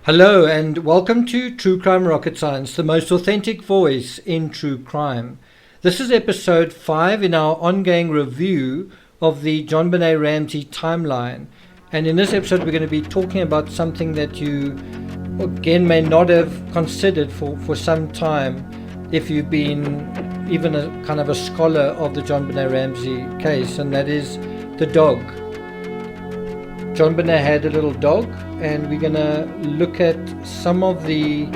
Hello and welcome to True Crime Rocket Science, the most authentic voice in true crime. This is episode 5 in our ongoing review of the JonBenet Ramsey timeline. And in this episode we're going to be talking about something that you again may not have considered for some time if you've been even a kind of a scholar of the JonBenet Ramsey case, and that is the dog. JonBenet had a little dog, and we're going to look at some of the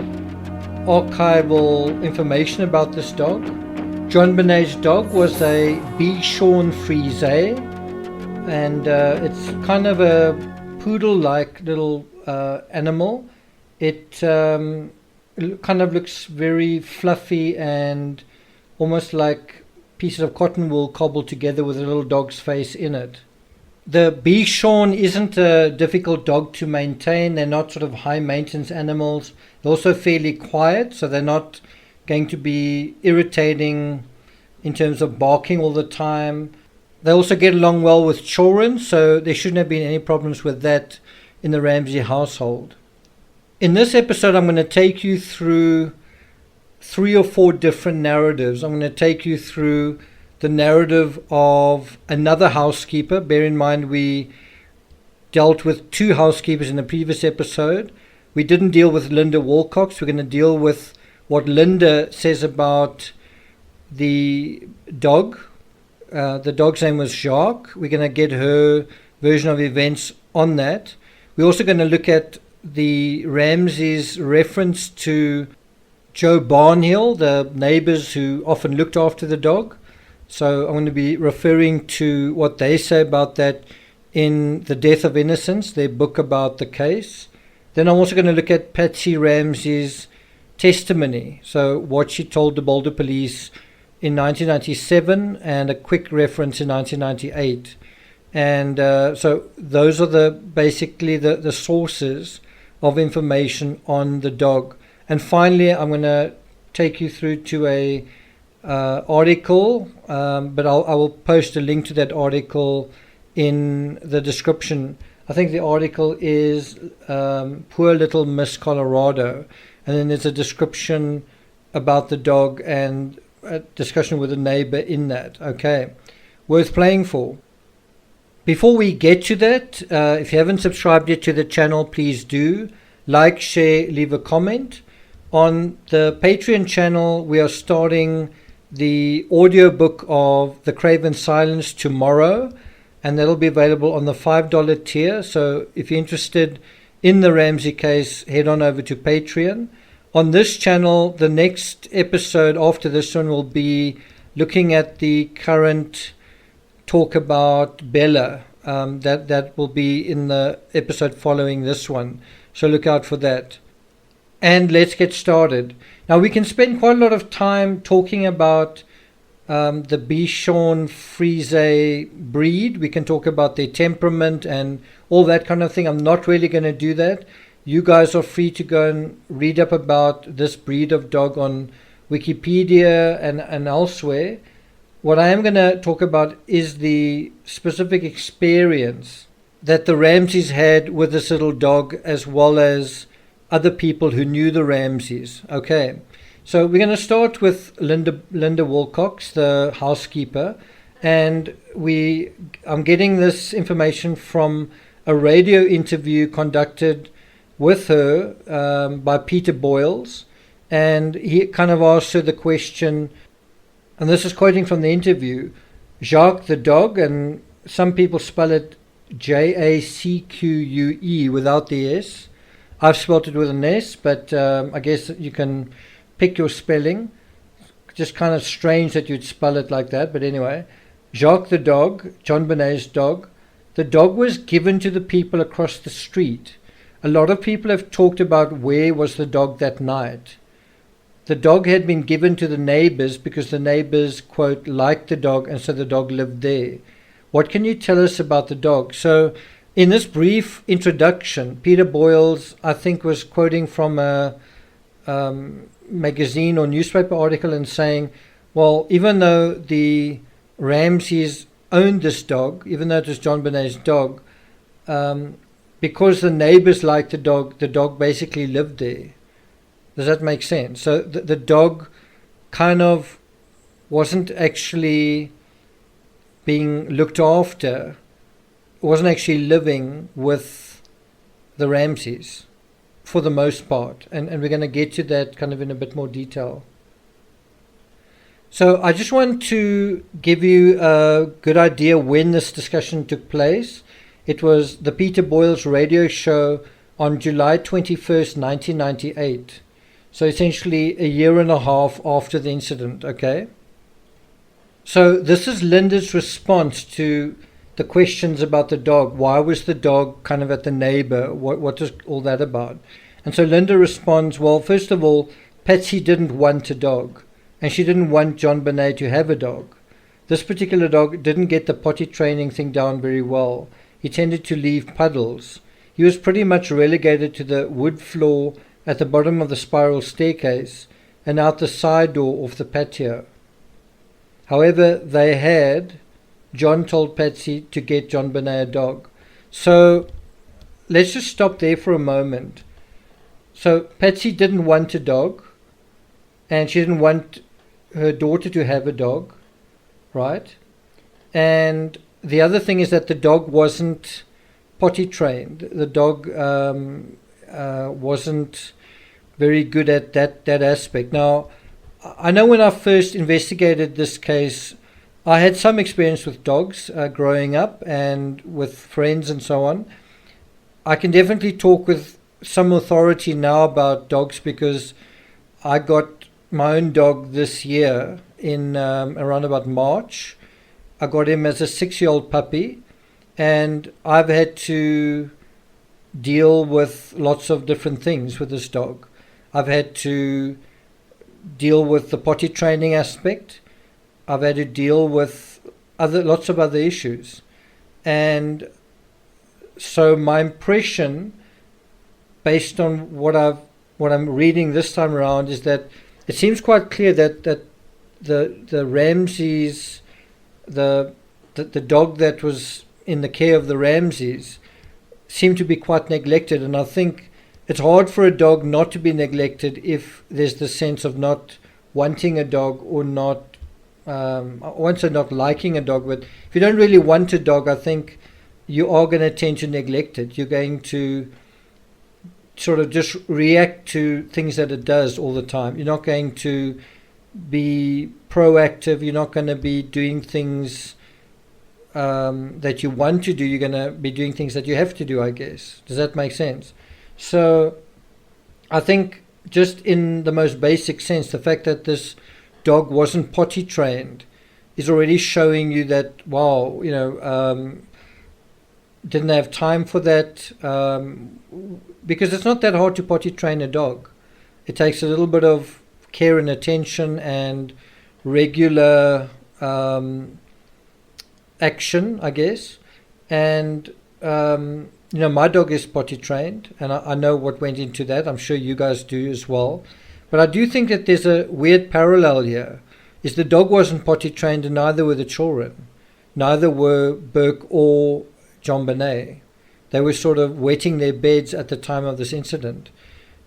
archival information about this dog. JonBenet's dog was a Bichon Frise, and it's kind of a poodle-like little animal. It kind of looks very fluffy and almost like pieces of cotton wool cobbled together with a little dog's face in it. The Bichon isn't a difficult dog to maintain. They're not sort of high maintenance animals. They're also fairly quiet, so they're not going to be irritating in terms of barking all the time. They also get along well with children, so there shouldn't have been any problems with that in the Ramsey household. In this episode, I'm going to take you through 3 or 4 different narratives. I'm going to take you through the narrative of another housekeeper. Bear in mind we dealt with 2 housekeepers in the previous episode. We didn't deal with Linda Wilcox. We're going to deal with what Linda says about the dog. The dog's name was Jacques. We're going to get her version of events on that. We're also going to look at the Ramsey's reference to Joe Barnhill, the neighbors who often looked after the dog. So I'm going to be referring to what they say about that in The Death of Innocence, their book about the case. Then I'm also going to look at Patsy Ramsey's testimony, so what she told the Boulder police in 1997 and a quick reference in 1998. And so those are basically the sources of information on the dog. And finally, I'm going to take you through to a article, but I will post a link to that article in the description. I think the article is Poor Little Miss Colorado, and then there's a description about the dog and a discussion with a neighbor in that. Okay, worth playing for. Before we get to that, if you haven't subscribed yet to the channel, please do like, share, leave a comment. On the Patreon channel, we are starting the audiobook of The Craven Silence tomorrow, and that'll be available on the $5 tier. So if you're interested in the Ramsey case, head on over to Patreon. On this channel, the next episode after this one will be looking at the current talk about Bella. That will be in the episode following this one, so look out for that. And let's get started. Now, we can spend quite a lot of time talking about the Bichon Frise breed. We can talk about their temperament and all that kind of thing. I'm not really going to do that. You guys are free to go and read up about this breed of dog on Wikipedia and elsewhere. What I am going to talk about is the specific experience that the Ramseys had with this little dog, as well as other people who knew the Ramseys. Okay, so we're going to start with Linda Wilcox, the housekeeper, and I'm getting this information from a radio interview conducted with her by Peter Boyles, and he kind of asked her the question, and this is quoting from the interview: Jacques the dog, and some people spell it Jacque without the S. I've spelled it with an S, but I guess you can pick your spelling. Just kind of strange that you'd spell it like that, but anyway. Jacques the dog, JonBenet's dog. The dog was given to the people across the street. A lot of people have talked about where was the dog that night. The dog had been given to the neighbors because the neighbors, quote, liked the dog, and so the dog lived there. What can you tell us about the dog? So in this brief introduction, Peter Boyles, I think, was quoting from a magazine or newspaper article and saying, well, even though the Ramseys owned this dog, even though it was JonBenet's dog, because the neighbors liked the dog basically lived there. Does that make sense? So the dog kind of wasn't actually being looked after, wasn't actually living with the Ramseys for the most part. And we're going to get to that kind of in a bit more detail. So I just want to give you a good idea when this discussion took place. It was the Peter Boyle's radio show on July 21st, 1998. So essentially a year and a half after the incident, okay? So this is Linda's response to the questions about the dog. Why was the dog kind of at the neighbor? What is all that about? And so Linda responds, well, first of all, Patsy didn't want a dog. And she didn't want JonBenet to have a dog. This particular dog didn't get the potty training thing down very well. He tended to leave puddles. He was pretty much relegated to the wood floor at the bottom of the spiral staircase and out the side door off the patio. However, John told Patsy to get JonBenet a dog. So let's just stop there for a moment. So Patsy didn't want a dog, and she didn't want her daughter to have a dog, right? And the other thing is that the dog wasn't potty trained. The dog wasn't very good at that aspect. Now, I know when I first investigated this case, I had some experience with dogs growing up and with friends and so on. I can definitely talk with some authority now about dogs because I got my own dog this year in around about March. I got him as a 6-year-old puppy, and I've had to deal with lots of different things with this dog. I've had to deal with the potty training aspect. I've had to deal with lots of other issues. And so my impression, based on what I'm reading this time around, is that it seems quite clear that the Ramseys, the dog that was in the care of the Ramseys, seemed to be quite neglected. And I think it's hard for a dog not to be neglected if there's the sense of not wanting a dog or not, I won't say not liking a dog, but if you don't really want a dog, I think you are going to tend to neglect it. You're going to sort of just react to things that it does all the time. You're not going to be proactive. You're not going to be doing things that you want to do. You're going to be doing things that you have to do, I guess. Does that make sense? So I think just in the most basic sense, the fact that this dog wasn't potty trained is already showing you that, wow, didn't have time for that, because it's not that hard to potty train a dog. It takes a little bit of care and attention and regular action, I guess. And my dog is potty trained, and I know what went into that. I'm sure you guys do as well. But I do think that there's a weird parallel here. Is the dog wasn't potty trained, and neither were the children. Neither were Burke or JonBenet. They were sort of wetting their beds at the time of this incident.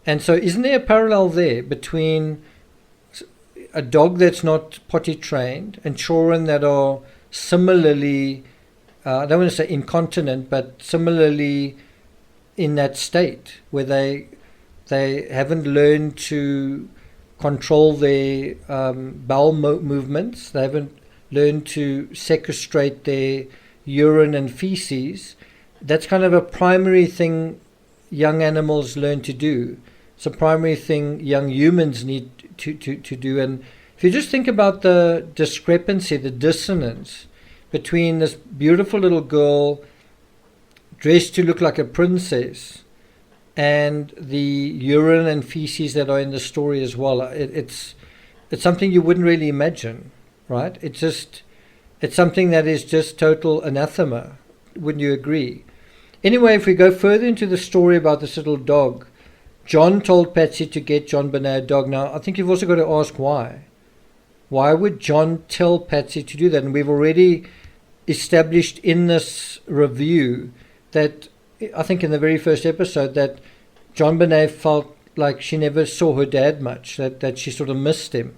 And so isn't there a parallel there between a dog that's not potty trained and children that are similarly, I don't want to say incontinent, but similarly in that state where they haven't learned to control their bowel movements, they haven't learned to sequestrate their urine and feces. That's kind of a primary thing young animals learn to do. It's a primary thing young humans need to do. And if you just think about the discrepancy, the dissonance between this beautiful little girl dressed to look like a princess and the urine and feces that are in the story as well, it's something you wouldn't really imagine, right? It's something that is just total anathema. Wouldn't you agree? Anyway, if we go further into the story about this little dog, John told Patsy to get JonBenet a dog. Now, I think you've also got to ask why. Why would John tell Patsy to do that? And we've already established in this review that I think in the very first episode, that JonBenet felt like she never saw her dad much, that she sort of missed him.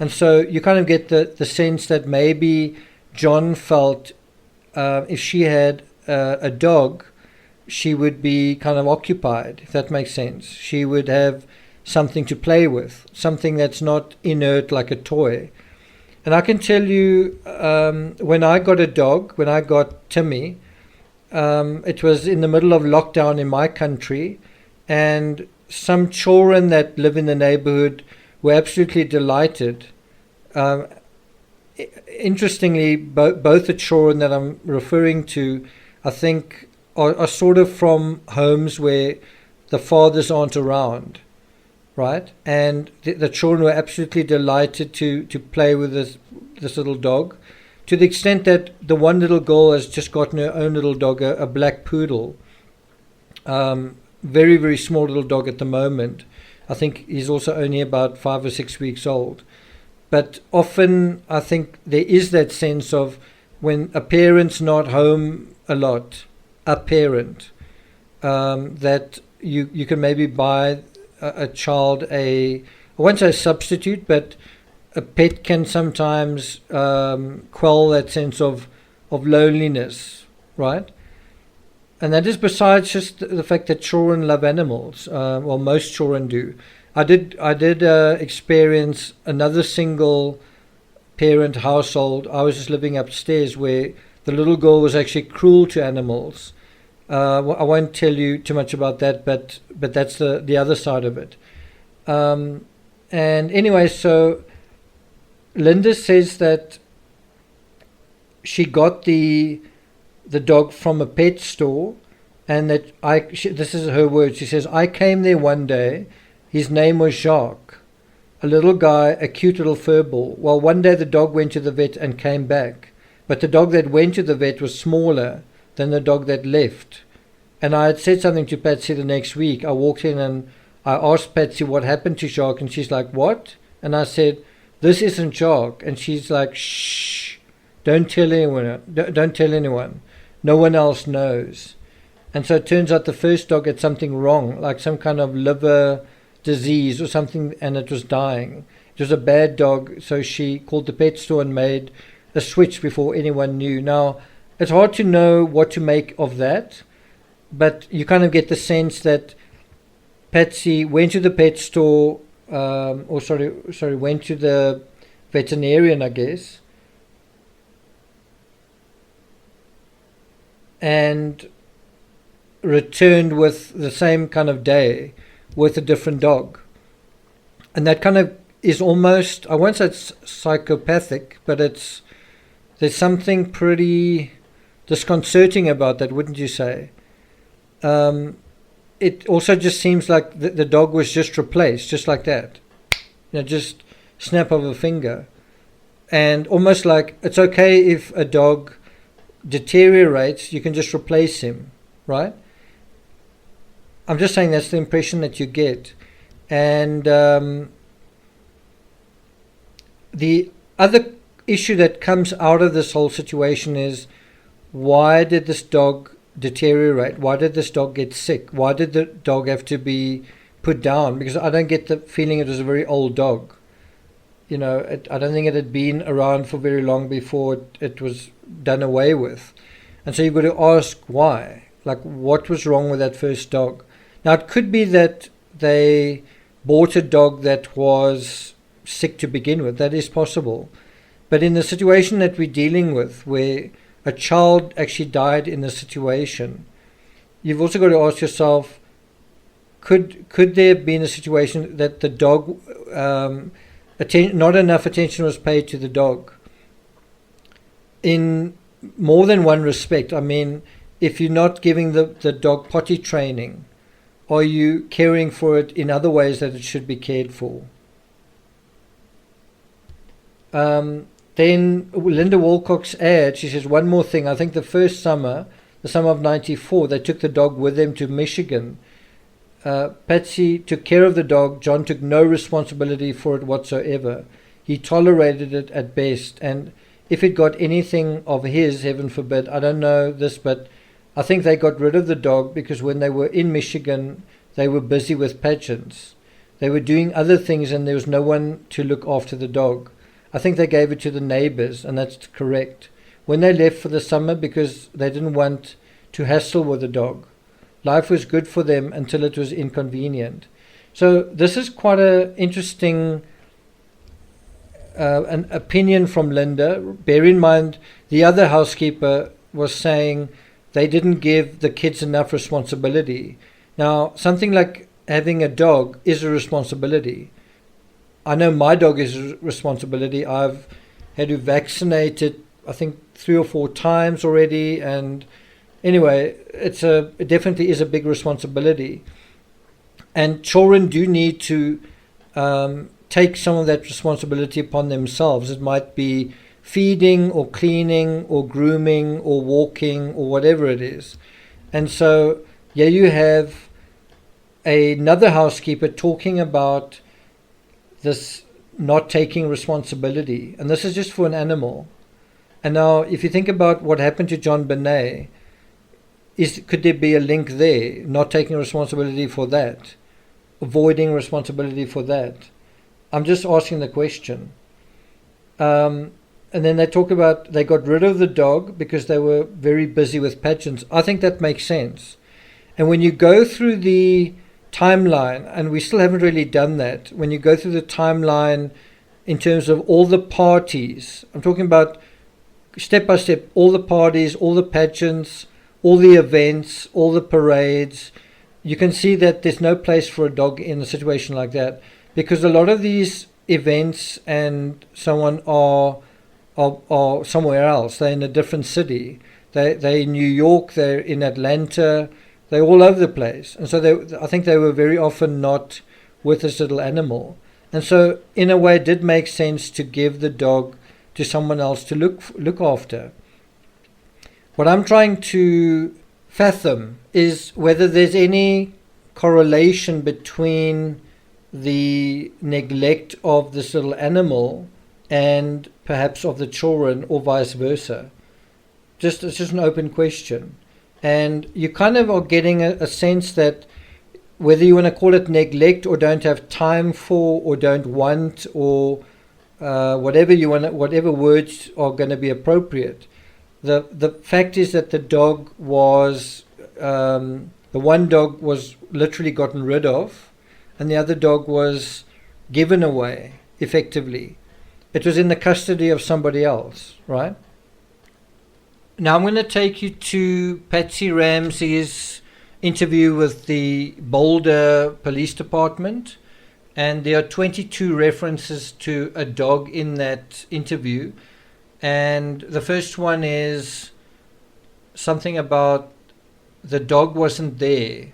And so you kind of get the sense that maybe John felt if she had a dog, she would be kind of occupied, if that makes sense. She would have something to play with, something that's not inert like a toy. And I can tell you, when I got a dog, when I got Timmy, it was in the middle of lockdown in my country, and some children that live in the neighborhood were absolutely delighted. Interestingly, both the children that I'm referring to, I think, are sort of from homes where the fathers aren't around, right? And the children were absolutely delighted to play with this little dog, to the extent that the one little girl has just gotten her own little dog, a black poodle. Very, very small little dog at the moment. I think he's also only about 5 or 6 weeks old. But often I think there is that sense of when a parent's not home a lot, a parent, that you can maybe buy a child I won't say a substitute, but a pet can sometimes quell that sense of loneliness, right? And that is besides just the fact that children love animals. Well, most children do. I did experience another single parent household. I was just living upstairs where the little girl was actually cruel to animals. I won't tell you too much about that, but that's the other side of it. And anyway, so Linda says that she got the dog from a pet store, and that this is her word. She says, I came there one day. His name was Jacques, a little guy, a cute little furball. Well, one day the dog went to the vet and came back, but the dog that went to the vet was smaller than the dog that left. And I had said something to Patsy the next week. I walked in and I asked Patsy what happened to Jacques, and she's like, what? And I said, this isn't Jacques. And she's like, shh, don't tell anyone. Don't tell anyone. No one else knows. And so it turns out the first dog had something wrong, like some kind of liver disease or something, and it was dying. It was a bad dog, so she called the pet store and made a switch before anyone knew. Now, it's hard to know what to make of that, but you kind of get the sense that Patsy went to the pet store, went to the veterinarian, I guess, and returned with the same kind of day with a different dog. And that kind of is almost, I won't say it's psychopathic, but there's something pretty disconcerting about that, wouldn't you say? It also just seems like the dog was just replaced, just like that. Just snap of a finger. And almost like it's okay if a dog deteriorates, you can just replace him, right? I'm just saying that's the impression that you get. And the other issue that comes out of this whole situation is, why did this dog deteriorate? Why did this dog get sick? Why did the dog have to be put down? Because I don't get the feeling it was a very old dog. I don't think it had been around for very long before it was done away with. And so you've got to ask why. Like, what was wrong with that first dog? Now, it could be that they bought a dog that was sick to begin with. That is possible. But in the situation that we're dealing with, where a child actually died in the situation, you've also got to ask yourself, could there have been a situation that the dog, not enough attention was paid to the dog? In more than one respect. I mean, if you're not giving the dog potty training, are you caring for it in other ways that it should be cared for? Then Linda Walcock's ad, she says, one more thing. I think the first summer, the summer of 94, they took the dog with them to Michigan. Patsy took care of the dog. John took no responsibility for it whatsoever. He tolerated it at best. And if it got anything of his, heaven forbid, I don't know this, but I think they got rid of the dog because when they were in Michigan, they were busy with pageants. They were doing other things and there was no one to look after the dog. I think they gave it to the neighbors, and that's correct. When they left for the summer because they didn't want to hassle with the dog. Life was good for them until it was inconvenient. So this is quite an interesting an opinion from Linda. Bear in mind, the other housekeeper was saying they didn't give the kids enough responsibility. Now, something like having a dog is a responsibility. I know my dog is a responsibility. I've had to vaccinate it, I think 3 or 4 times already. And anyway, it definitely is a big responsibility. And children do need to take some of that responsibility upon themselves. It might be feeding or cleaning or grooming or walking or whatever it is. And so, yeah, you have another housekeeper talking about this not taking responsibility. And this is just for an animal. And now, if you think about what happened to JonBenet, could there be a link there? Not taking responsibility for that, avoiding responsibility for that. I'm just asking the question. And then they talk about they got rid of the dog because they were very busy with pageants. I think that makes sense. And when you go through the timeline, and we still haven't really done that, when you go through the timeline in terms of all the parties, I'm talking about step by step, all the parties, all the pageants, all the events, all the parades, you can see that there's no place for a dog in a situation like that, because a lot of these events and so on are somewhere else. They're in a different city. They're in New York, they're in Atlanta, they're all over the place. And so I think they were very often not with this little animal. And so in a way it did make sense to give the dog to someone else to look after. What I'm trying to fathom is whether there's any correlation between the neglect of this little animal and perhaps of the children, or vice versa. It's just an open question. And you kind of are getting a sense that whether you want to call it neglect or don't have time for or don't want or whatever you want, whatever words are going to be appropriate. The fact is that the dog was, the one dog was literally gotten rid of, and the other dog was given away, effectively. It was in the custody of somebody else, right? Now I'm going to take you to Patsy Ramsey's interview with the Boulder Police Department, and there are 22 references to a dog in that interview. And the first one is something about the dog wasn't there.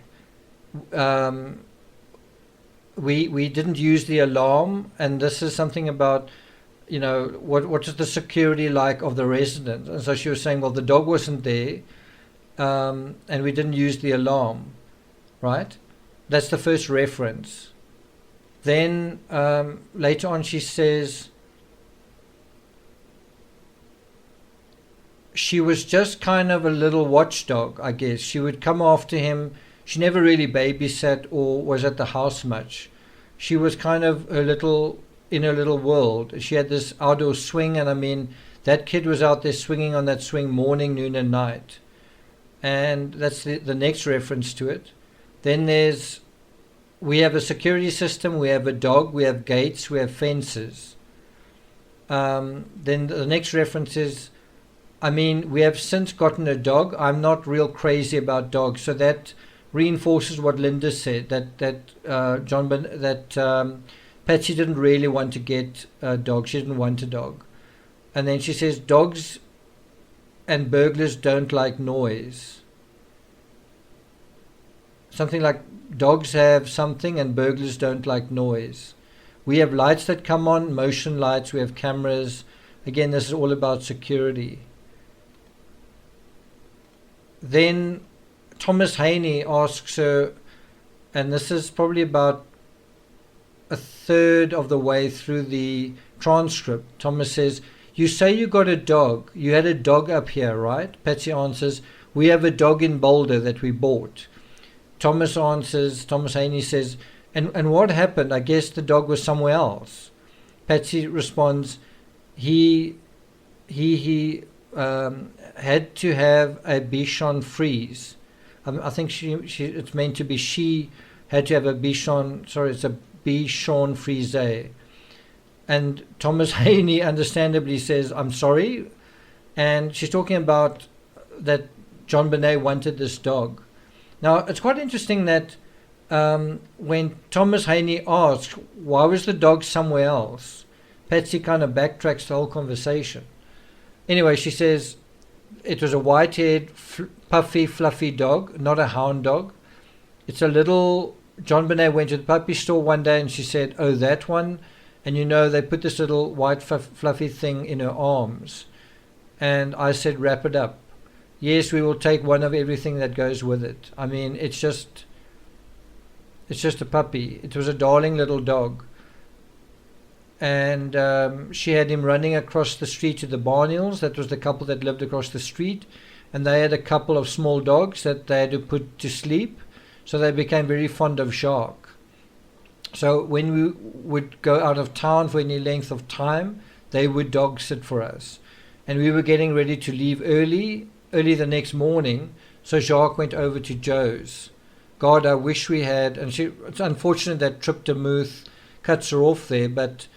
We didn't use the alarm, and this is something about, what is the security like of the resident? And so she was saying, well, the dog wasn't there, and we didn't use the alarm, right? That's the first reference. Then later on she says, she was just kind of a little watchdog, I guess. She would come after him. She never really babysat or was at the house much. She was kind of in her little world. She had this outdoor swing, and I mean, that kid was out there swinging on that swing morning, noon, and night. And that's the next reference to it. Then we have a security system, we have a dog, we have gates, we have fences. Then the next reference is, we have since gotten a dog. I'm not real crazy about dogs, so that reinforces what Linda said, that Patsy didn't really want to get a dog. She didn't want a dog. And then she says, dogs and burglars don't like noise. Something like dogs have something and burglars don't like noise. We have lights that come on, motion lights, we have cameras. Again, this is all about security. Then Thomas Haney asks her, and this is probably about a third of the way through the transcript. Thomas says, you say you got a dog. You had a dog up here, right? Patsy answers, we have a dog in Boulder that we bought. Thomas Haney says, and what happened? I guess the dog was somewhere else. Patsy responds, he had to have a Bichon Frise. I think it's meant to be she had to have a Bichon, it's a Bichon Frise. And Thomas Haney understandably says, I'm sorry. And she's talking about that JonBenet wanted this dog. Now, it's quite interesting that when Thomas Haney asks, why was the dog somewhere else? Patsy kind of backtracks the whole conversation. Anyway, she says it was a white-haired, puffy, fluffy dog, not a hound dog. It's a little... JonBenet went to the puppy store one day and she said, oh, that one? And they put this little white, fluffy thing in her arms. And I said, wrap it up. Yes, we will take one of everything that goes with it. I mean, it's just a puppy. It was a darling little dog. And she had him running across the street to the Barnhills. That was the couple that lived across the street. And they had a couple of small dogs that they had to put to sleep. So they became very fond of Jacques. So when we would go out of town for any length of time, they would dog sit for us. And we were getting ready to leave early the next morning. So Jacques went over to Joe's. God, I wish we had, and it's unfortunate that Trip de Muth cuts her off there, but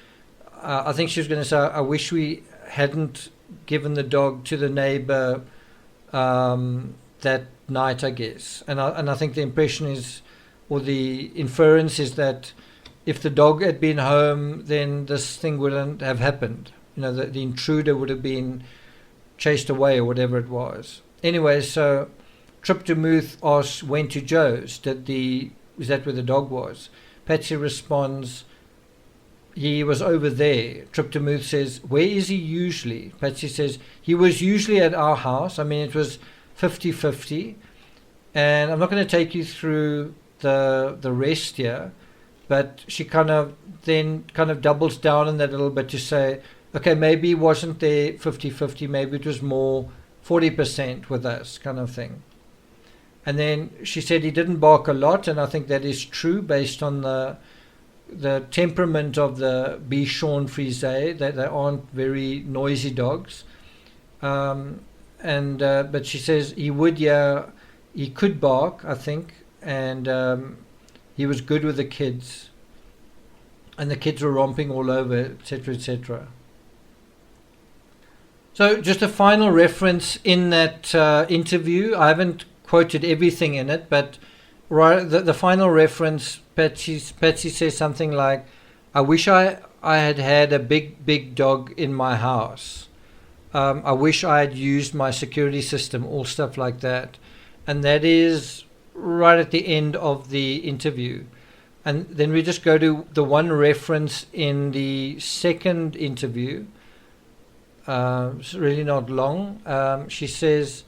I think she was going to say, I wish we hadn't given the dog to the neighbor that night, I guess. And I think the impression is, or the inference is that if the dog had been home, then this thing wouldn't have happened. The intruder would have been chased away or whatever it was. Anyway, so Trip de Muth asks, went to Joe's. Is that where the dog was? Patsy responds, he was over there. Trip de Muth says, where is he usually? Patsy says, he was usually at our house. I mean, it was 50-50. And I'm not going to take you through the rest here, but she kind of doubles down on that a little bit to say, okay, maybe he wasn't there 50-50, maybe it was more 40% with us, kind of thing. And then she said he didn't bark a lot, and I think that is true based on the temperament of the Bichon Frise, that they aren't very noisy dogs. But she says he could bark, I think, and he was good with the kids, and the kids were romping all over, etc., etc. So just a final reference in that interview. I haven't quoted everything in it, but the final reference, Patsy says something like, I wish I had had a big dog in my house. I wish I had used my security system, all stuff like that. And that is right at the end of the interview. And then we just go to the one reference in the second interview. It's really not long. She says,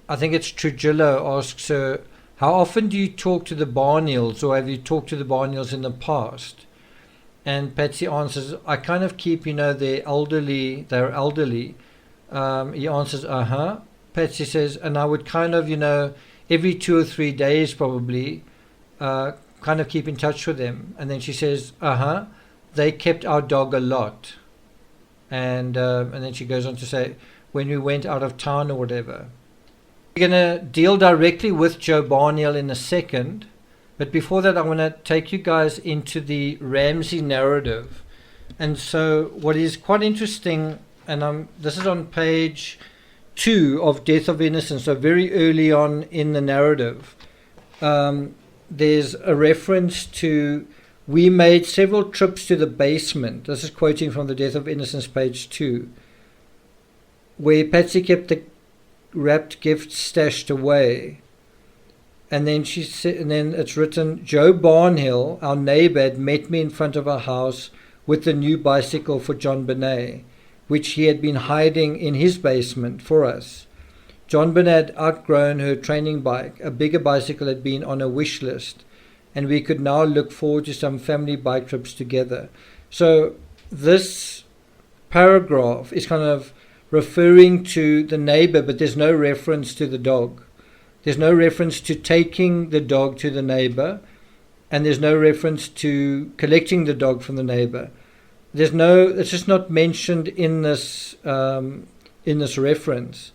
I think it's Trujillo asks her, how often do you talk to the Barnhills, or have you talked to the Barnhills in the past? And Patsy answers, I kind of keep, they're elderly. He answers, Patsy says, and I would kind of, every 2 or 3 days probably, kind of keep in touch with them. And then she says, they kept our dog a lot. And then she goes on to say, when we went out of town or whatever. We're going to deal directly with Joe Barnhill in a second. But before that, I want to take you guys into the Ramsey narrative. And so what is quite interesting, and this is on page 2 of Death of Innocence, so very early on in the narrative. There's a reference to, we made several trips to the basement. This is quoting from the Death of Innocence, page 2, where Patsy kept the wrapped gifts stashed away. And then and then it's written, Joe Barnhill, our neighbor, had met me in front of our house with the new bicycle for JonBenet, which he had been hiding in his basement for us. JonBenet had outgrown her training bike. A bigger bicycle had been on a wish list, and we could now look forward to some family bike trips together. So this paragraph is kind of referring to the neighbor, but there's no reference to the dog. There's no reference to taking the dog to the neighbor, and there's no reference to collecting the dog from the neighbor. It's just not mentioned in this reference.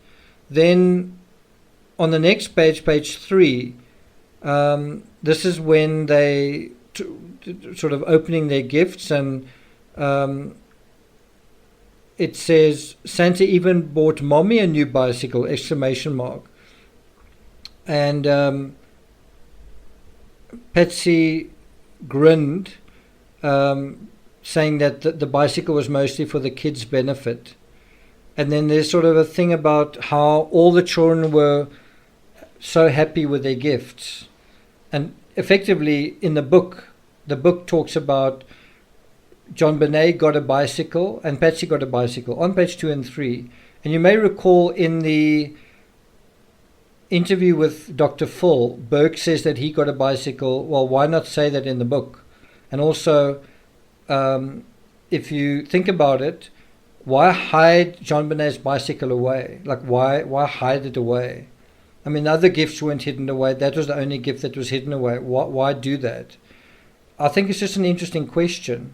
Then on the next page, page 3, this is when they sort of opening their gifts, and it says Santa even bought Mommy a new bicycle! Exclamation mark. And Patsy grinned, saying that the bicycle was mostly for the kids' benefit. And then there's sort of a thing about how all the children were so happy with their gifts. And effectively, in the book talks about JonBenet got a bicycle and Patsy got a bicycle on page 2 and 3. And you may recall in the interview with Dr. Phil, Burke says that he got a bicycle. Well, why not say that in the book? And also, if you think about it, why hide JonBenet's bicycle away? Like, why hide it away? I mean, other gifts weren't hidden away. That was the only gift that was hidden away. Why do that? I think it's just an interesting question.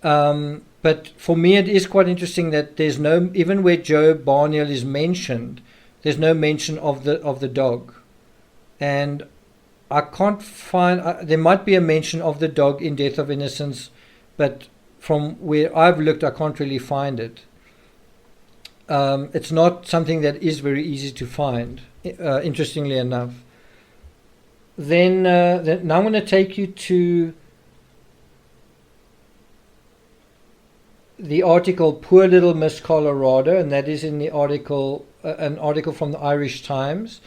But for me, it is quite interesting that there's no, even where Joe Barniel is mentioned, there's no mention of the dog. And I can't find, there might be a mention of the dog in Death of Innocence, but from where I've looked, I can't really find it. It's not something that is very easy to find, interestingly enough. Then now I'm going to take you to the article Poor Little Miss Colorado, and that is in the article, an article from the Irish Times,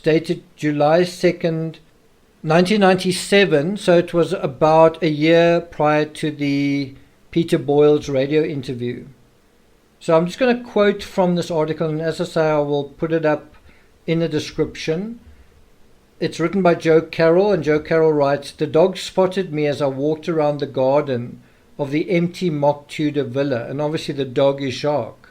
dated July 2nd, 1997, so it was about a year prior to the Peter Boyle's radio interview. So I'm just going to quote from this article, and as I say, I will put it up in the description. It's written by Joe Carroll, and Joe Carroll writes, "The dog spotted me as I walked around the garden of the empty mock Tudor villa," and obviously the dog is Jacques,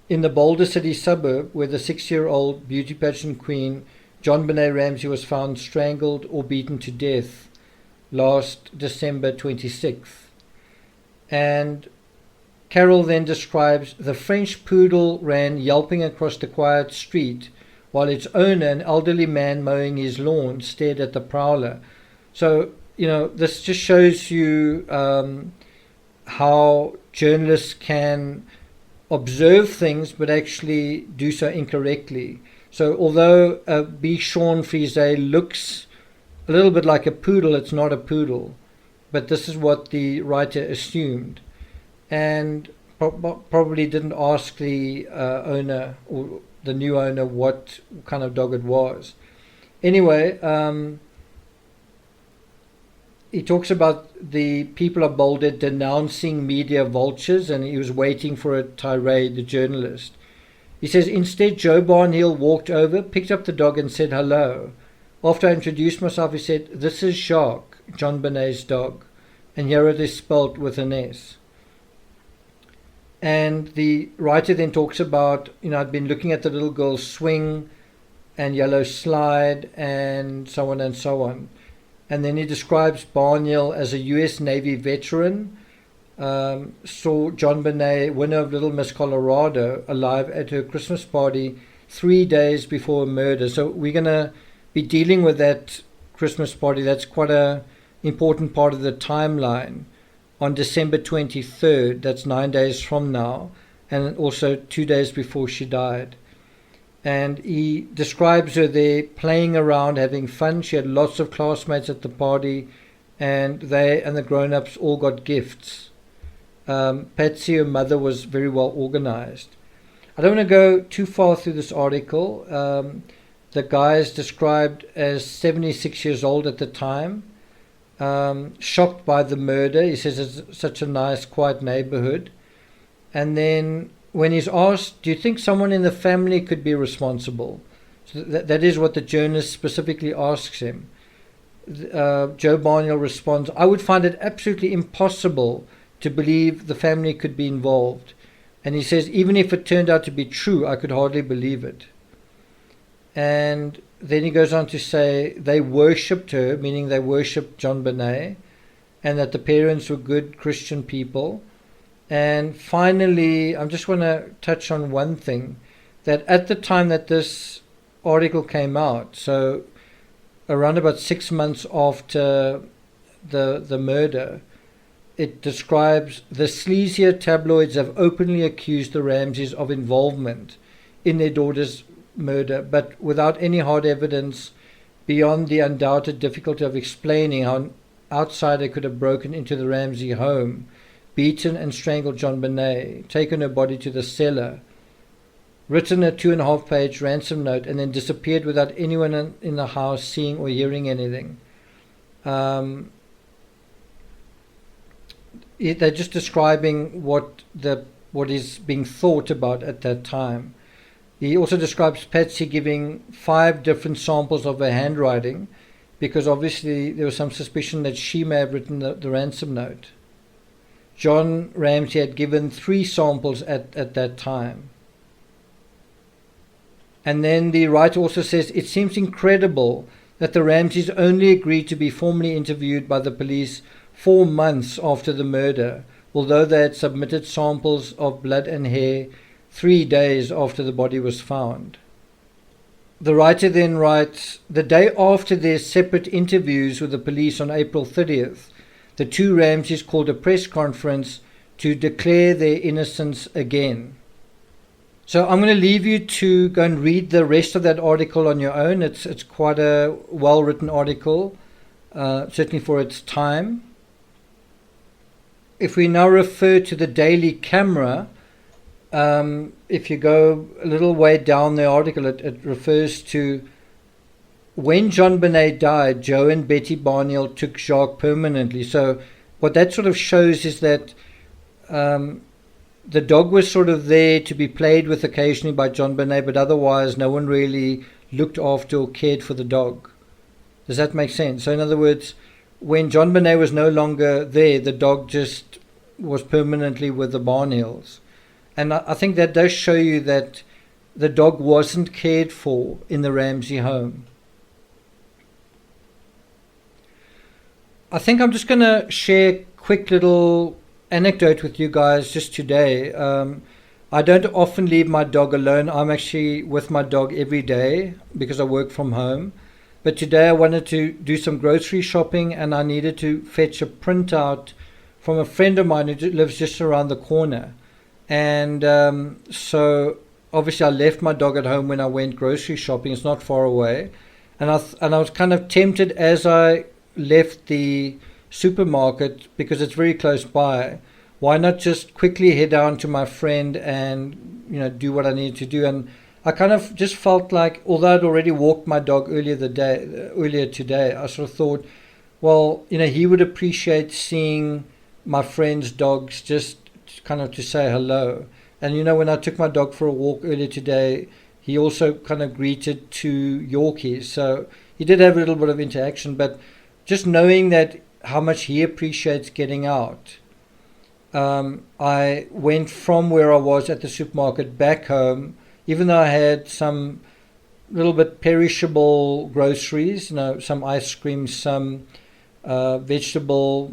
"in the Boulder City suburb where the 6-year-old beauty pageant queen JonBenet Ramsey was found strangled or beaten to death last December 26th. And Carroll then describes the French poodle ran yelping across the quiet street while its owner, an elderly man mowing his lawn, stared at the prowler. So, this just shows you how journalists can observe things but actually do so incorrectly. So although a Bichon Frise looks a little bit like a poodle, it's not a poodle. But this is what the writer assumed. And probably didn't ask the owner or the new owner what kind of dog it was. Anyway, he talks about the people of Boulder denouncing media vultures, and he was waiting for a tirade, the journalist. He says, "Instead, Joe Barnhill walked over, picked up the dog and said hello. After I introduced myself, he said, 'This is Jacques, JonBenet's dog.' And here it is spelt with an S." And the writer then talks about, I'd been looking at the little girl swing and yellow slide and so on and so on. And then he describes Barniel as a U.S. Navy veteran, saw JonBenet, winner of Little Miss Colorado, alive at her Christmas party 3 days before a murder. So we're going to be dealing with that Christmas party. That's quite an important part of the timeline. On December 23rd, that's 9 days from now, and also 2 days before she died. And he describes her there playing around, having fun. She had lots of classmates at the party, and they and the grown-ups all got gifts. Patsy, her mother, was very well organized. I don't want to go too far through this article. The guy is described as 76 years old at the time, shocked by the murder. He says it's such a nice, quiet neighborhood. And then when he's asked, do you think someone in the family could be responsible? So that is what the journalist specifically asks him. Joe Barniel responds, "I would find it absolutely impossible to believe the family could be involved. And he says, even if it turned out to be true, I could hardly believe it. And then he goes on to say they worshipped her, meaning they worshipped JonBenet, and that the parents were good Christian people. And finally, I just want to touch on one thing, that at the time that this article came out, so around about 6 months after the murder, it describes the sleazier tabloids have openly accused the Ramseys of involvement in their daughter's murder, but without any hard evidence beyond the undoubted difficulty of explaining how an outsider could have broken into the Ramsey home, beaten and strangled JonBenet, taken her body to the cellar, written a 2.5-page ransom note, and then disappeared without anyone in the house seeing or hearing anything. They're just describing what is being thought about at that time. He also describes Patsy giving 5 different samples of her handwriting, because obviously there was some suspicion that she may have written the ransom note. John Ramsey had given 3 samples at that time. And then the writer also says, it seems incredible that the Ramseys only agreed to be formally interviewed by the police 4 months after the murder, although they had submitted samples of blood and hair 3 days after the body was found. The writer then writes, the day after their separate interviews with the police on April 30th, the 2 Ramseys called a press conference to declare their innocence again. So I'm going to leave you to go and read the rest of that article on your own. It's quite a well-written article, certainly for its time. If we now refer to the Daily Camera, if you go a little way down the article, it refers to when JonBenet died, Joe and Betty Barniel took Jacques permanently. So what that sort of shows is that the dog was sort of there to be played with occasionally by JonBenet, but otherwise no one really looked after or cared for the dog. Does that make sense? So in other words, when JonBenet was no longer there, the dog just was permanently with the Barniels. And I think that does show you that the dog wasn't cared for in the Ramsey home. I think I'm just going to share a quick little anecdote with you guys just today. I don't often leave my dog alone. I'm actually with my dog every day because I work from home. But today I wanted to do some grocery shopping, and I needed to fetch a printout from a friend of mine who lives just around the corner. And so obviously I left my dog at home when I went grocery shopping. It's not far away. And I was kind of tempted as I left the supermarket, because it's very close by, why not just quickly head down to my friend and do what I needed to do. And I kind of just felt like, although I'd already walked my dog earlier today, I sort of thought, well, he would appreciate seeing my friend's dogs, just kind of to say hello. And when I took my dog for a walk earlier today, he also kind of greeted 2 Yorkies, so he did have a little bit of interaction. But just knowing that how much he appreciates getting out, I went from where I was at the supermarket back home, even though I had some little bit perishable groceries, some ice cream, some vegetables,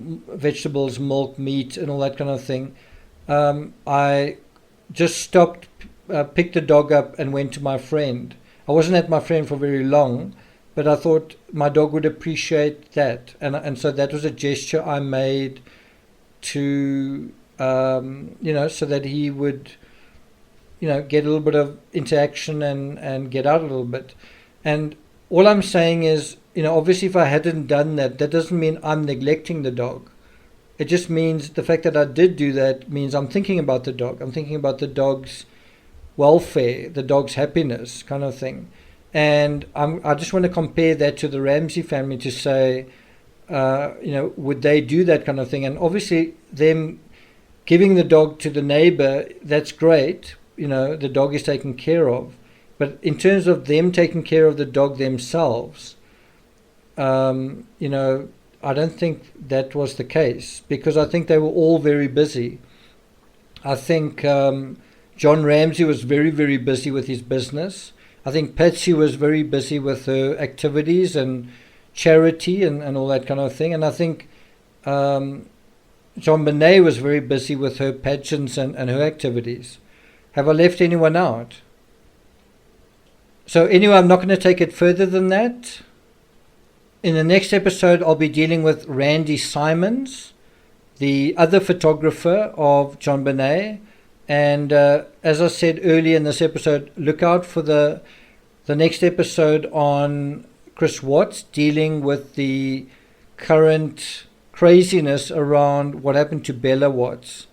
milk, meat, and all that kind of thing. I just stopped, picked the dog up, and went to my friend. I wasn't at my friend for very long, but I thought my dog would appreciate that, and so that was a gesture I made to so that he would get a little bit of interaction and get out a little bit. And all I'm saying is, obviously if I hadn't done that, that doesn't mean I'm neglecting the dog. It just means the fact that I did do that means I'm thinking about the dog. I'm thinking about the dog's welfare, the dog's happiness, kind of thing. And I just want to compare that to the Ramsey family to say, would they do that kind of thing? And obviously them giving the dog to the neighbor, that's great. The dog is taken care of. But in terms of them taking care of the dog themselves, I don't think that was the case, because I think they were all very busy. I think John Ramsey was very, very busy with his business. I think Patsy was very busy with her activities and charity and all that kind of thing. And I think JonBenet was very busy with her pageants and her activities. Have I left anyone out? So anyway, I'm not going to take it further than that. In the next episode, I'll be dealing with Randy Simons, the other photographer of JonBenet. And as I said earlier in this episode, look out for the next episode on Chris Watts, dealing with the current craziness around what happened to Bella Watts.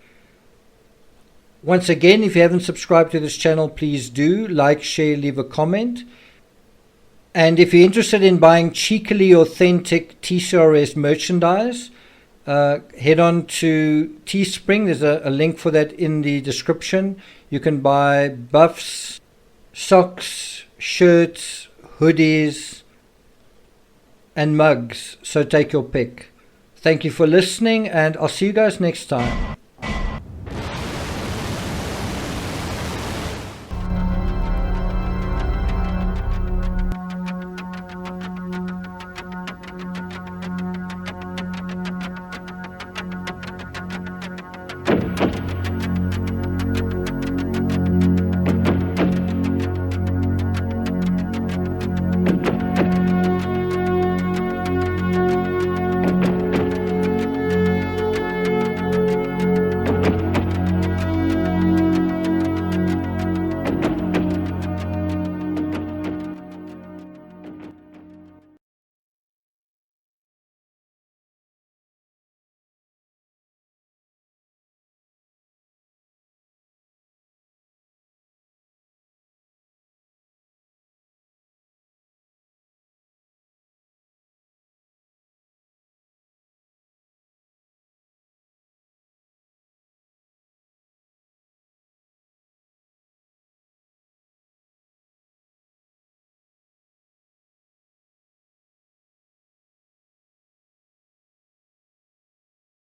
Once again, if you haven't subscribed to this channel, please do like, share, leave a comment. And if you're interested in buying cheekily authentic TCRS merchandise, head on to Teespring. There's a link for that in the description. You can buy buffs, socks, shirts, hoodies, and mugs. So take your pick. Thank you for listening, and I'll see you guys next time.